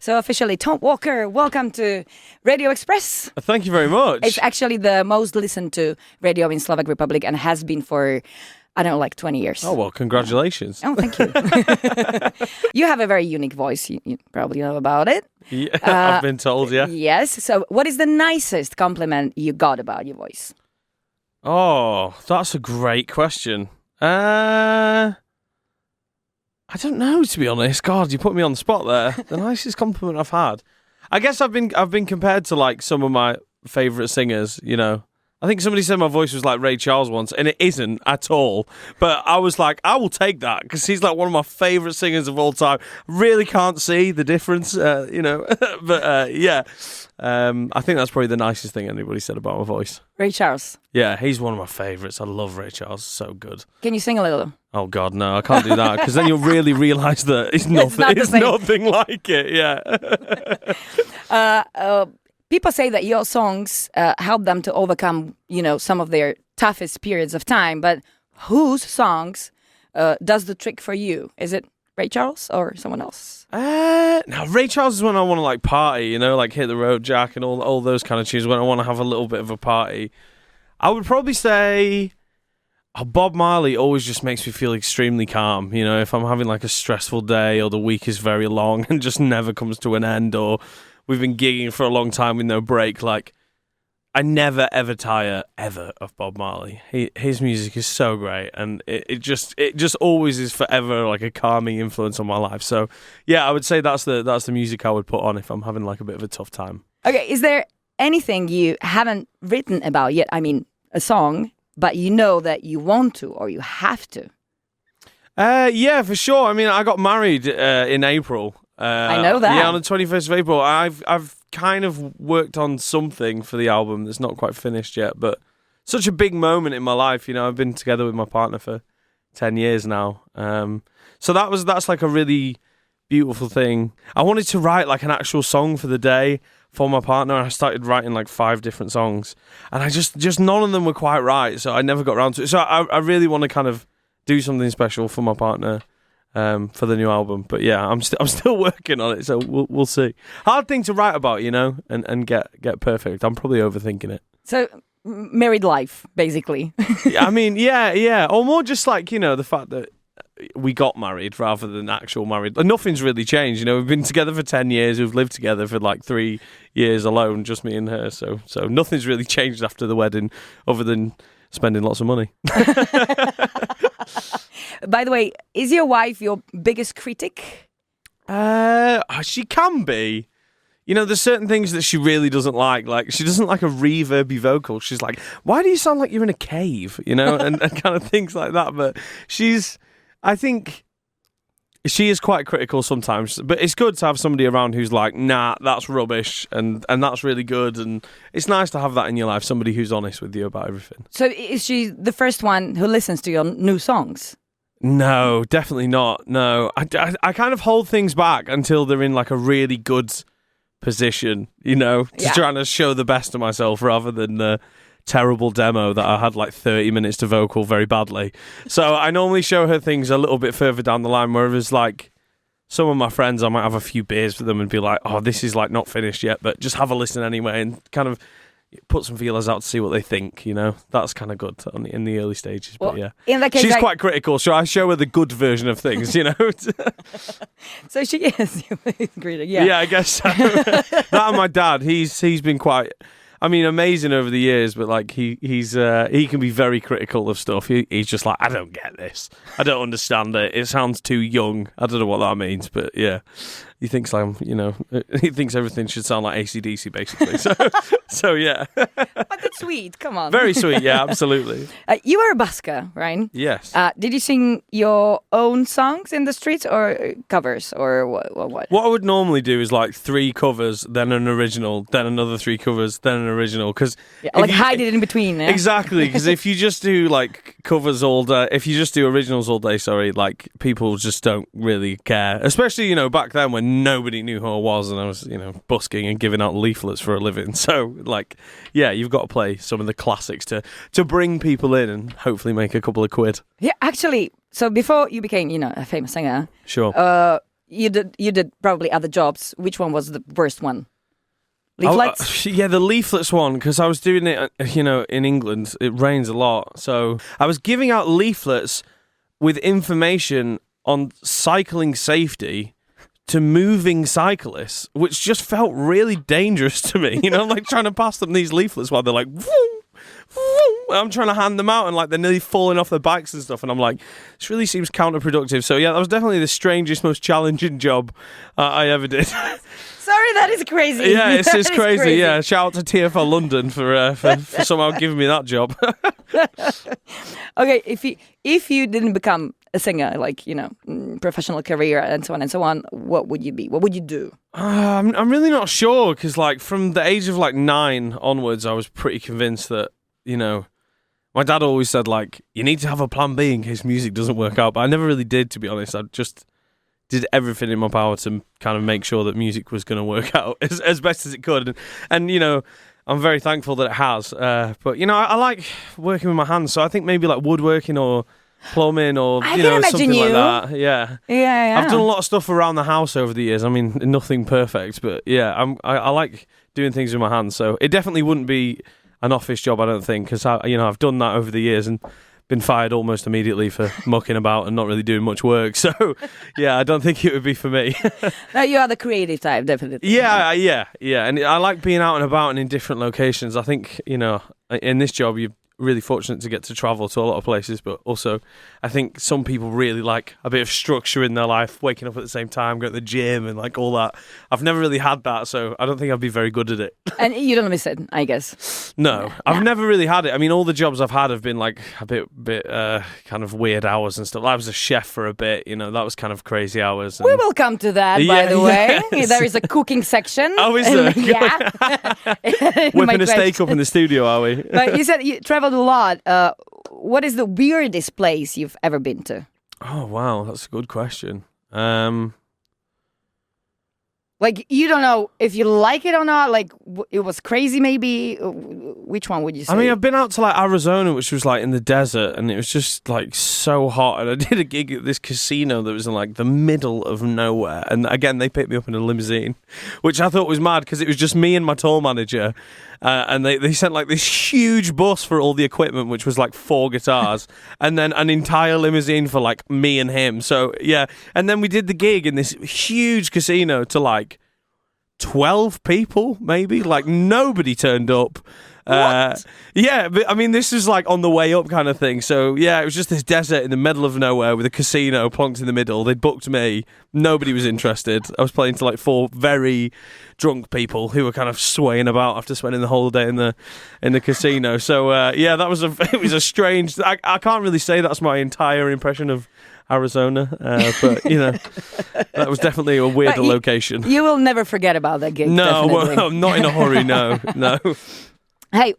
So officially, Tom Walker, welcome to Radio Expres. Thank you very much. It's actually the most listened to radio in Slovak Republic and has been for, I don't know, like 20 years. Oh, well, congratulations. Oh, thank you. You have a very unique voice. You probably know about it. Yeah, I've been told, yeah. Yes. So what is the nicest compliment you got about your voice? Oh, that's a great question. I don't know, to be honest. God, you put me on the spot there. The nicest compliment I've had. I guess I've been compared to like some of my favourite singers, you know. I think somebody said my voice was like Ray Charles once, and it isn't at all. But I was like, I will take that because he's like one of my favourite singers of all time. Really can't see the difference, you know. But yeah, I think that's probably the nicest thing anybody said about my voice. Ray Charles. Yeah, he's one of my favourites. I love Ray Charles. So good. Can you sing a little? Oh God, no, I can't do that because then you'll really realise that it's nothing. It's nothing like it. Yeah. People say that your songs help them to overcome, you know, some of their toughest periods of time. But whose songs does the trick for you? Is it Ray Charles or someone else? No, Ray Charles is when I want to like party, you know, like Hit the Road Jack and all those kind of tunes. When I want to have a little bit of a party, I would probably say. Bob Marley always just makes me feel extremely calm. You know, if I'm having like a stressful day or the week is very long and just never comes to an end, or we've been gigging for a long time with no break, like I never ever tire ever of Bob Marley. His music is so great, and it just always is forever like a calming influence on my life. So yeah, I would say that's the music I would put on if I'm having like a bit of a tough time. Okay, is there anything you haven't written about yet? I mean, a song. But you know that you want to or you have to. Yeah, for sure. I mean, I got married in April. I know that. Yeah, on the 21st of April. I've kind of worked on something for the album that's not quite finished yet, but such a big moment in my life. You know, I've been together with my partner for 10 years now. So that's like a really beautiful thing. I wanted to write like an actual song for the day for my partner, and I started writing like 5 different songs, and I just none of them were quite right, so I never got around to it. So I really want to kind of do something special for my partner for the new album. But yeah, I'm still working on it, so we'll see. Hard thing to write about, you know, and get perfect. I'm probably overthinking it. So married life, basically. I mean, yeah, or more just like, you know, the fact that we got married rather than actual married. Nothing's really changed, you know. We've been together for 10 years. We've lived together for like 3 years alone, just me and her. So nothing's really changed after the wedding, other than spending lots of money. By the way, is your wife your biggest critic? She can be. You know, there's certain things that she really doesn't like. Like, she doesn't like a reverby vocal. She's like, why do you sound like you're in a cave? You know, and kind of things like that. But I think she is quite critical sometimes, but it's good to have somebody around who's like, nah, that's rubbish, and that's really good, and it's nice to have that in your life, somebody who's honest with you about everything. So is she the first one who listens to your new songs? No, definitely not. No, I kind of hold things back until they're in like a really good position, you know, to trying to show the best of myself rather than the terrible demo that I had like 30 minutes to vocal very badly. So I normally show her things a little bit further down the line, whereas like some of my friends, I might have a few beers with them and be like, oh, this is like not finished yet, but just have a listen anyway, and kind of put some feelers out to see what they think, you know. That's kind of good in the early stages. But yeah, in that case, she's quite critical, so I show her the good version of things, you know. So she is your critic, yeah. Yeah, I guess so. That and my dad, he's been quite, I mean, amazing over the years, but like he can be very critical of stuff. He's just like, I don't get this. I don't understand it. It sounds too young. I don't know what that means, but yeah. He thinks he thinks everything should sound like AC/DC, basically. So yeah. But that's sweet. Come on. Very sweet. Yeah, absolutely. You are a busker, right? Yes. Did you sing your own songs in the streets or covers or what? What I would normally do is like 3 covers, then an original, then another 3 covers, then an original, because hide it in between. Yeah? Exactly, because if you just do like covers all day, if you just do originals all day, like people just don't really care. Especially, you know, back then when nobody knew who I was, and I was, you know, busking and giving out leaflets for a living. So, like, yeah, you've got to play some of the classics to bring people in and hopefully make a couple of quid. Yeah, actually, so before you became, you know, a famous singer, sure, you did probably other jobs. Which one was the worst one? Leaflets? Yeah, the leaflets one, because I was doing it, in England. It rains a lot. So I was giving out leaflets with information on cycling safety to moving cyclists, which just felt really dangerous to me. I'm like trying to pass them these leaflets while they're like, vroom, vroom. I'm trying to hand them out and like they're nearly falling off their bikes and stuff. And I'm like, this really seems counterproductive. So yeah, that was definitely the strangest, most challenging job I ever did. Sorry, that is crazy. Yeah, it's crazy. Yeah, shout out to TFL London for somehow giving me that job. Okay, if you didn't become a singer, like professional career and so on, what would you be? What would you do? I'm really not sure, because like from the age of like 9 onwards, I was pretty convinced that my dad always said like you need to have a plan B in case music doesn't work out, but I never really did, to be honest. I just did everything in my power to kind of make sure that music was going to work out as best as it could, and I'm very thankful that it has. But I like working with my hands, so I think maybe like woodworking or plumbing or I can something imagine like that. Yeah. I've done a lot of stuff around the house over the years. I mean, nothing perfect, but yeah, I like doing things with my hands. So it definitely wouldn't be an office job, I don't think, because I've done that over the years and been fired almost immediately for mucking about and not really doing much work. So yeah, I don't think it would be for me. No, you are the creative type, definitely. Yeah, and I like being out and about and in different locations. I think in this job you're really fortunate to get to travel to a lot of places, but also I think some people really like a bit of structure in their life, waking up at the same time, going to the gym and like all that. I've never really had that, so I don't think I'd be very good at it. And you don't miss it, I guess. No, I've never really had it. I mean, all the jobs I've had have been like a bit kind of weird hours and stuff. I was a chef for a bit, that was kind of crazy hours. And... We will come to that, by the way. Yes. There is a cooking section. Oh, is there? Yeah. Whipping a steak up in the studio, are we? But you said you traveled a lot. What is the weirdest place you've ever been to? Oh, wow, that's a good question. Like, you don't know if you like it or not. Like, it was crazy, maybe. Which one would you say? I mean, I've been out to like Arizona, which was like in the desert, and it was just like so hot. And I did a gig at this casino that was in like the middle of nowhere. And again, they picked me up in a limousine, which I thought was mad because it was just me and my tour manager. And they sent like this huge bus for all the equipment, which was like 4 guitars, and then an entire limousine for like me and him. So yeah, and then we did the gig in this huge casino to like 12 people, maybe. Like nobody turned up. What? Yeah, but I mean, this is like on the way up kind of thing. So yeah, it was just this desert in the middle of nowhere with a casino plonked in the middle. They'd booked me. Nobody was interested. I was playing to like 4 very drunk people who were kind of swaying about after spending the whole day in the casino. So yeah, it was a strange. I can't really say that's my entire impression of Arizona, but that was definitely a weirder location. You will never forget about that gig. No, well, I'm not in a hurry. No. Hey,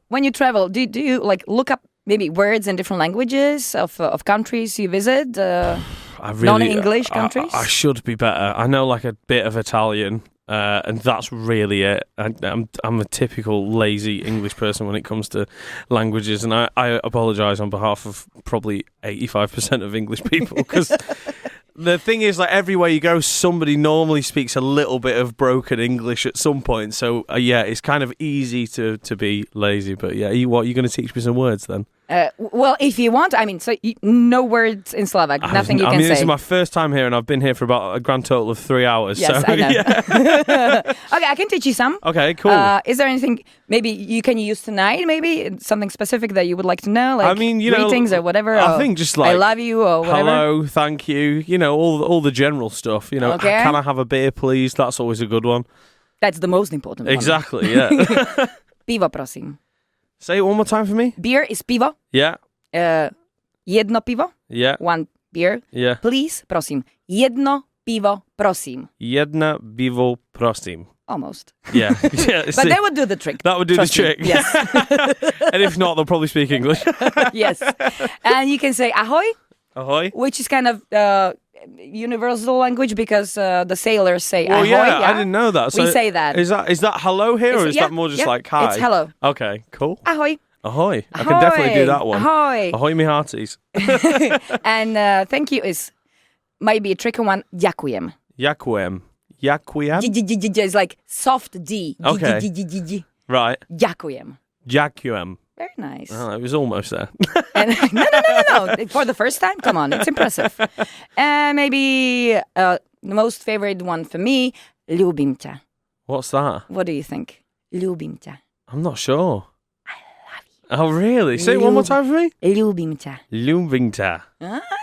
when you travel, do you like look up maybe words in different languages of countries you visit? Non-English countries? I should be better. I know like a bit of Italian, and that's really it. I'm a typical lazy English person when it comes to languages, and I apologise on behalf of probably 85% of English people, because the thing is, like, everywhere you go, somebody normally speaks a little bit of broken English at some point. So yeah, it's kind of easy to be lazy. But yeah, you're going to teach me some words then? Well, if you want, I mean, so no words in Slovak, nothing you can say. This is my first time here, and I've been here for about a grand total of 3 hours. Yes, so, I know. Yeah. Okay, I can teach you some. Okay, cool. Is there anything maybe you can use tonight? Maybe something specific that you would like to know, like I mean, greetings or whatever. I think just like I love you or whatever. Hello, thank you. All the general stuff. Okay. Can I have a beer, please? That's always a good one. That's the most important one. Exactly. Yeah. Pivo, prosím. Say it one more time for me. Beer is pivo. Yeah. Jedno pivo. Yeah. One beer. Yeah. Please, prosím. Jedno pivo, prosím. Jedna pivo, prosím. Almost. Yeah. But that would do the trick. That would do the trick. Me. Yes. And if not, they'll probably speak English. Yes. And you can say ahoy. Ahoy. Which is kind of universal language because the sailors say ahoy. Yeah, I didn't know that. So we say that. Is that hello here, or is that more just like hi? It's hello. Okay, cool. Ahoy. Ahoy. I can definitely do that one. Ahoy. Ahoy, me hearties. And thank you is might be a tricky one. Ďakujem. Ďakujem. It's like soft D. Okay. Right. Ďakujem. Ďakujem. Very nice. Oh, it was almost there. And, no. For the first time? Come on, it's impressive. And maybe the most favorite one for me, ľúbim ťa. What's that? What do you think? Ľúbim ťa. I'm not sure. I love you. Oh, really? Say it one more time for me. Ľúbim ťa. Ľúbim ťa.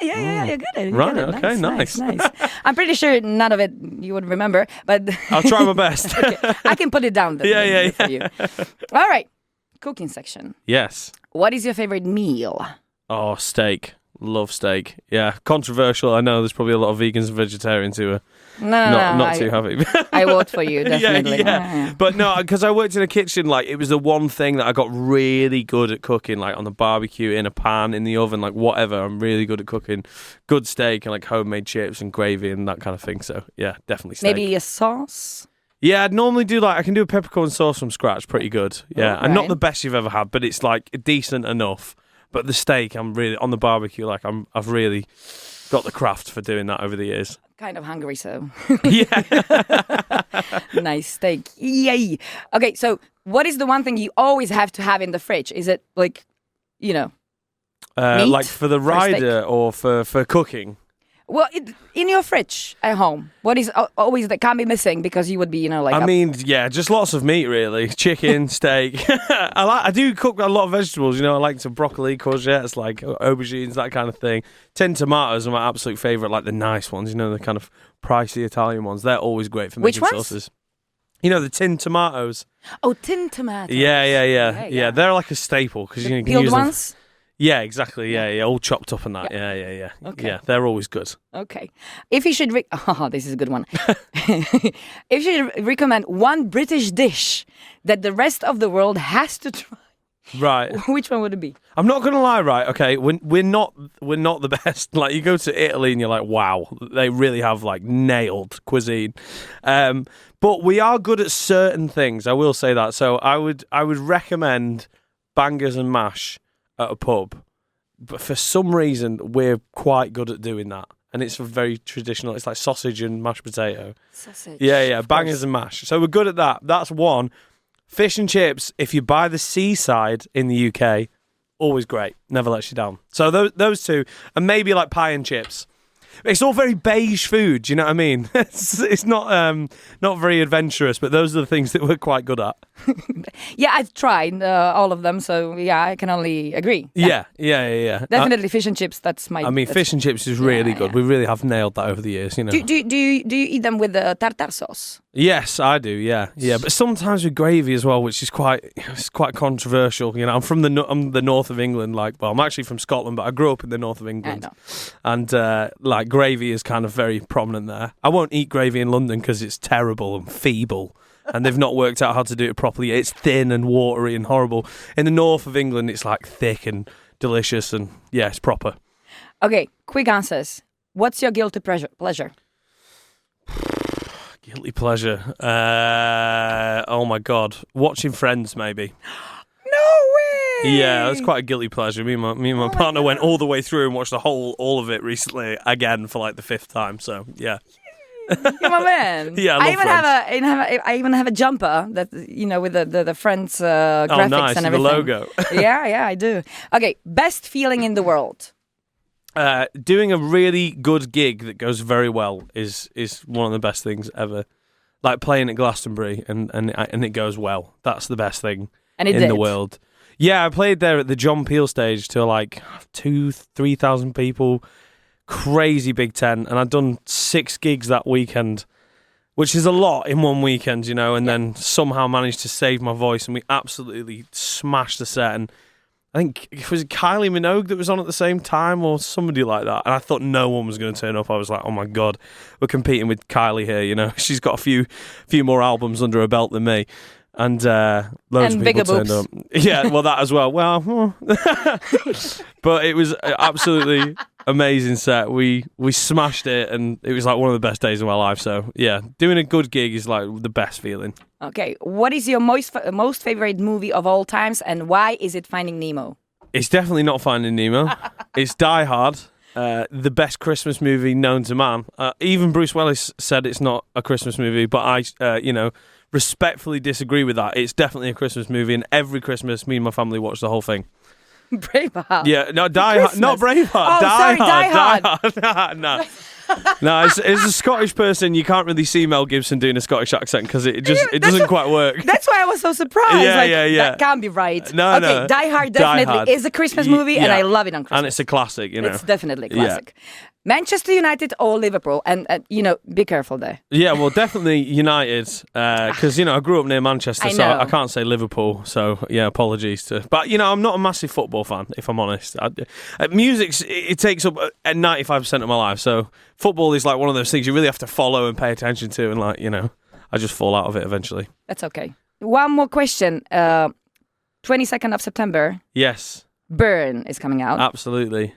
Yeah, you're good at it. Right, okay, nice. I'm pretty sure none of it you would remember, but... I'll try my best. Okay, I can put it down then, Yeah. for you. All right, cooking section. Yes. What is your favorite meal? Oh, steak. Love steak. Yeah, controversial. I know there's probably a lot of vegans and vegetarians who are not too happy. I vote for you, definitely. Yeah. But no, because I worked in a kitchen, like, it was the one thing that I got really good at cooking, like on the barbecue, in a pan, in the oven, like whatever. I'm really good at cooking good steak and like homemade chips and gravy and that kind of thing. So yeah, definitely steak. Maybe a sauce? Yeah, I'd normally do I can do a peppercorn sauce from scratch pretty good. Yeah, Right. and not the best you've ever had, but it's like decent enough. But the steak, I'm really on the barbecue. Like I've really got the craft for doing that over the years. Kind of hungry, so. Yeah. Nice steak. Yay. Okay, so what is the one thing you always have to have in the fridge? Is it like, meat? Like for the For steak? rider or for cooking? Well, in your fridge at home, what is always that can't be missing because you would be, like... I mean, yeah, just lots of meat, really. Chicken, steak. I do cook a lot of vegetables. I like some broccoli, courgettes, like aubergines, that kind of thing. Tin tomatoes are my absolute favourite, like the nice ones. The kind of pricey Italian ones. They're always great for Which making ones? sauces. The tin tomatoes. Oh, tin tomatoes. Yeah. They're like a staple because you can Peeled use them. ones? Yeah, exactly. Yeah, all chopped up and that. Yeah. Okay. Yeah, they're always good. Okay. If you should... this is a good one. If you should recommend one British dish that the rest of the world has to try, Right. which one would it be? I'm not gonna lie, right? Okay, we're not the best. Like, you go to Italy and you're like, wow, they really have like nailed cuisine. But we are good at certain things. I will say that. So I would recommend bangers and mash at a pub, but for some reason we're quite good at doing that, and it's very traditional. It's like sausage and mashed potato. Sausage. Yeah, bangers and mash. So we're good at that. That's one. Fish and chips, if you buy the seaside in the UK, always great. Never lets you down. So those two, and maybe like pie and chips. It's all very beige food, do you know what I mean? It's not very adventurous, but those are the things that we're quite good at. Yeah, I've tried all of them, so yeah, I can only agree. Yeah. Definitely fish and chips. That's my. Fish and chips is really good. Yeah. We really have nailed that over the years. Do you eat them with the tartar sauce? Yes, I do. Yeah. But sometimes with gravy as well, which is quite controversial. I'm from the north of England. I'm actually from Scotland, but I grew up in the north of England. I know. And gravy is kind of very prominent there. I won't eat gravy in London because it's terrible and feeble. And they've not worked out how to do it properly. It's thin and watery and horrible. In the north of England, it's like thick and delicious, and yeah, it's proper. Okay, quick answers. What's your guilty pleasure? Guilty pleasure. Oh my God, watching Friends maybe. No way! Yeah, that's quite a guilty pleasure. Me and my partner went all the way through and watched all of it recently again for like the 5th time. So yeah. You're my man. Yeah, I even have a jumper that with the Friends graphics nice, and everything. the logo. yeah, I do. Okay, best feeling in the world. Doing a really good gig that goes very well is one of the best things ever. Like playing at Glastonbury and it goes well. That's the best thing in the world. Yeah, I played there at the John Peel stage to like 2,000-3,000 people. Crazy big tent, and I'd done 6 gigs that weekend, which is a lot in one weekend, and then somehow managed to save my voice, and we absolutely smashed the set. And I think it was Kylie Minogue that was on at the same time, or somebody like that, and I thought no one was going to turn up. I was like, oh my God, we're competing with Kylie here, she's got a few more albums under her belt than me. And loads of people turned up. Yeah, well, that as well. Well, but it was absolutely amazing set. We smashed it, and it was like one of the best days of my life. So yeah, doing a good gig is like the best feeling. Okay, what is your most favorite movie of all times, and why is it Finding Nemo? It's definitely not Finding Nemo. It's Die Hard. the best Christmas movie known to man. Even Bruce Willis said it's not a Christmas movie, but I, respectfully disagree with that. It's definitely a Christmas movie, and every Christmas, me and my family watch the whole thing. Braveheart. Yeah, no, Die Hard, not Braveheart. Oh, sorry, Die Hard. No. No, as a Scottish person, you can't really see Mel Gibson doing a Scottish accent because it doesn't quite work. That's why I was so surprised. Yeah. That can't be right. No. Die Hard definitely is a Christmas movie, and I love it on Christmas. And it's a classic, It's definitely a classic. Manchester United or Liverpool, and be careful there. Yeah, well, definitely United, because I grew up near Manchester, so I can't say Liverpool. So yeah, apologies to. But I'm not a massive football fan, if I'm honest. Music it takes up 95% of my life, so football is like one of those things you really have to follow and pay attention to, and I just fall out of it eventually. That's okay. One more question. 22nd of September. Yes. Burn is coming out. Absolutely.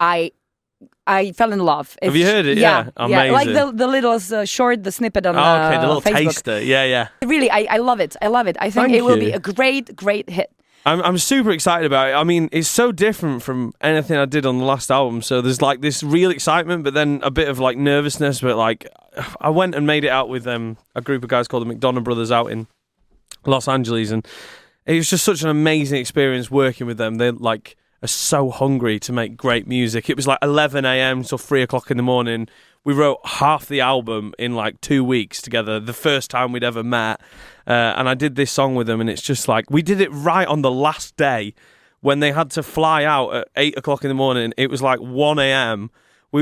I fell in love. Have you heard it? Yeah. Amazing. Yeah, like the little short, the snippet on okay, the little Facebook. taster. Yeah. Really, I love it. I think it will be a great hit. I'm super excited about it. I mean, it's so different from anything I did on the last album. So there's like this real excitement, but then a bit of like nervousness. But like, I went and made it out with a group of guys called the McDonough Brothers out in Los Angeles, and it was just such an amazing experience working with them. They're like are so hungry to make great music. It was like 11 a.m. till 3 o'clock in the morning. We wrote half the album in like 2 weeks together, the first time we'd ever met. And I did this song with them, and it's just like, we did it right on the last day when they had to fly out at 8 o'clock in the morning. It was like 1 a.m.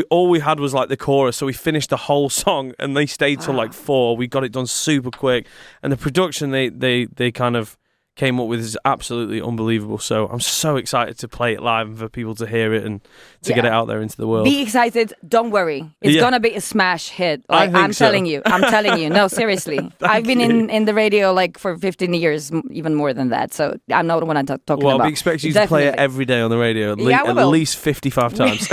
All we had was like the chorus, so we finished the whole song, and they stayed till like 4. We got it done super quick. And the production they kind of came up with is absolutely unbelievable. So I'm so excited to play it live and for people to hear it and to get it out there into the world. Be excited. Don't worry. It's going to be a smash hit. Like, I'm telling you. No, seriously. I've been in the radio like for 15 years, even more than that. So I'm not the one I'm talking about. Well, I'll be expecting you to play it every day on the radio, at least 55 times.